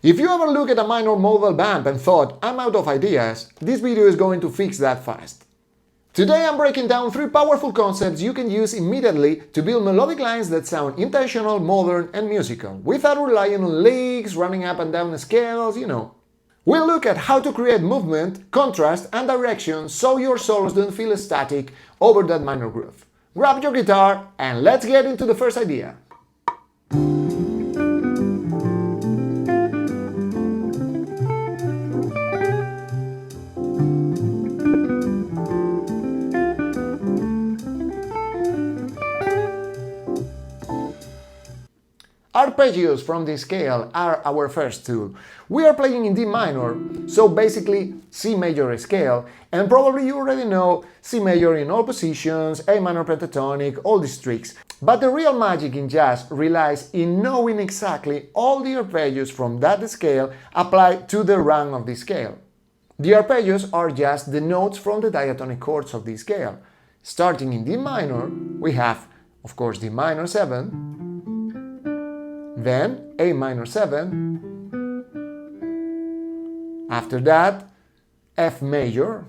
If you ever look at a minor modal vamp and thought, I'm out of ideas, this video is going to fix that fast. Today I'm breaking down 3 powerful concepts you can use immediately to build melodic lines that sound intentional, modern and musical, without relying on licks, running up and down the scales, you know. We'll look at how to create movement, contrast and direction so your solos don't feel static over that minor groove. Grab your guitar and let's get into the first idea. Arpeggios from this scale are our first tool. We are playing in D minor, so basically C major scale, and probably you already know C major in all positions, A minor pentatonic, all these tricks. But the real magic in jazz relies in knowing exactly all the arpeggios from that scale applied to the rung of the scale. The arpeggios are just the notes from the diatonic chords of the scale. Starting in D minor, we have, of course, D minor 7, then A minor 7, after that F major,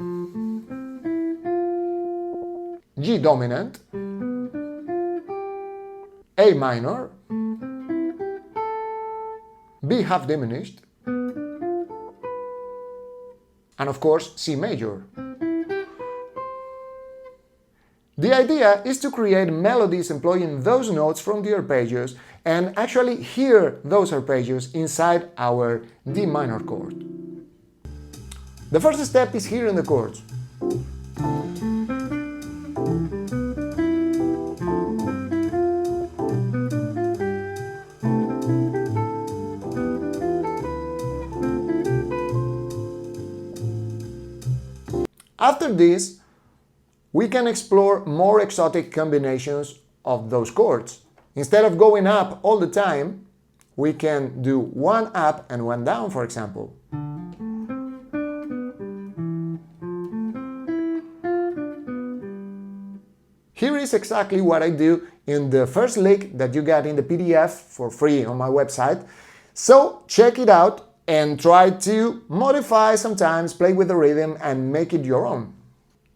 G dominant, A minor, B half diminished, and of course C major. The idea is to create melodies employing those notes from the arpeggios and actually hear those arpeggios inside our D minor chord. The first step is hearing the chords. After this, we can explore more exotic combinations of those chords. Instead of going up all the time, we can do one up and one down, for example. Here is exactly what I do in the first lick that you get in the PDF for free on my website. So check it out and try to modify sometimes, play with the rhythm and make it your own.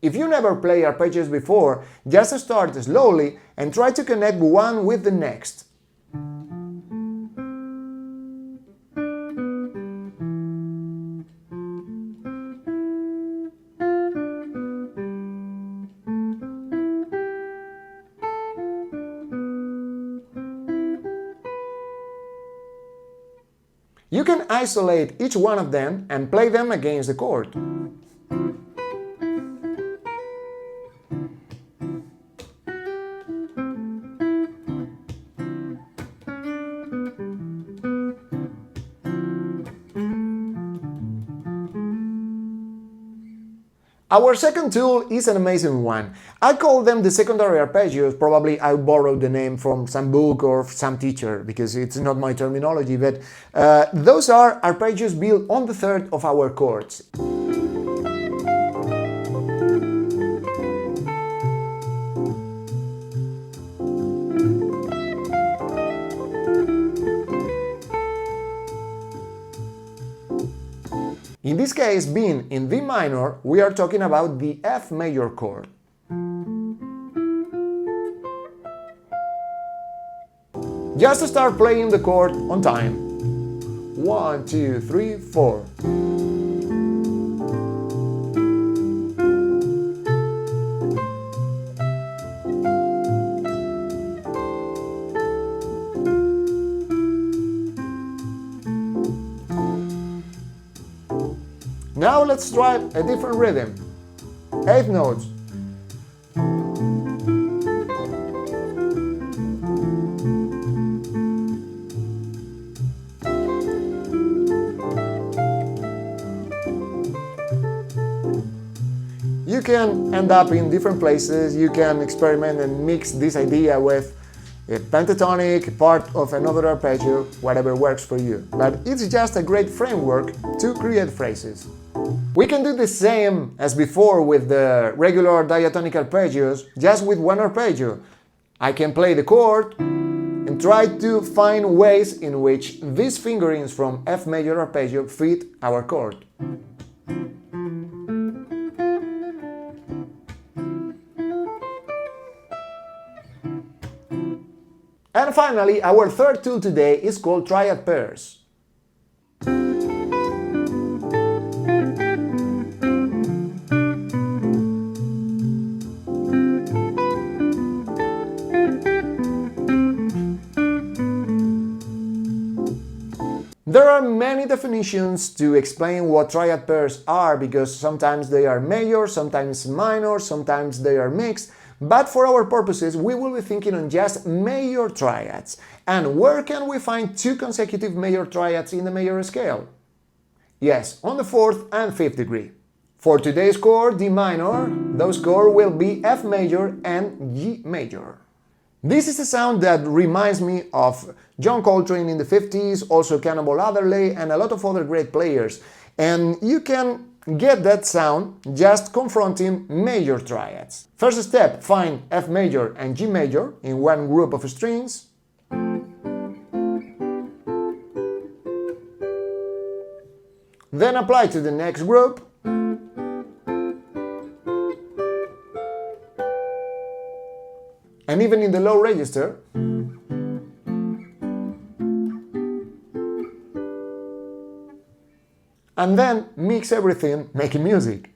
If you never played arpeggios before, just start slowly and try to connect one with the next. You can isolate each one of them and play them against the chord. Our second tool is an amazing one. I call them the secondary arpeggios. Probably I borrowed the name from some book or some teacher because it's not my terminology, but those are arpeggios built on the third of our chords. In this case, being in D minor, we are talking about the F major chord. Just start playing the chord on time. 1, 2, 3, 4. Now let's try a different rhythm. 8 notes. You can end up in different places, you can experiment and mix this idea with a pentatonic, part of another arpeggio, whatever works for you. But it's just a great framework to create phrases. We can do the same as before with the regular diatonic arpeggios, just with one arpeggio. I can play the chord and and try to find ways in which these fingerings from F major arpeggio fit our chord. And finally, our third tool today is called Triad pairs. There are many definitions to explain what triad pairs are, because sometimes they are major, sometimes minor, sometimes they are mixed, but for our purposes we will be thinking on just major triads. And where can we find two consecutive major triads in the major scale? Yes, on the 4th and 5th degree. For today's chord, D minor, those chords will be F major and G major. This is a sound that reminds me of John Coltrane in the 50s, also Cannonball Adderley, and a lot of other great players. And you can get that sound just confronting major triads. First step, find F major and G major in one group of strings. Then apply to the next group. And even in the low register. And then mix everything, making music.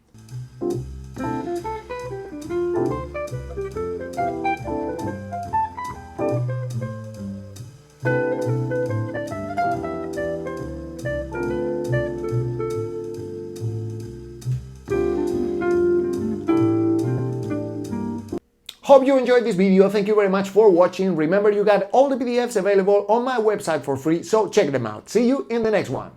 Hope you enjoyed this video. Thank you very much for watching. Remember, you got all the PDFs available on my website for free, so check them out. See you in the next one.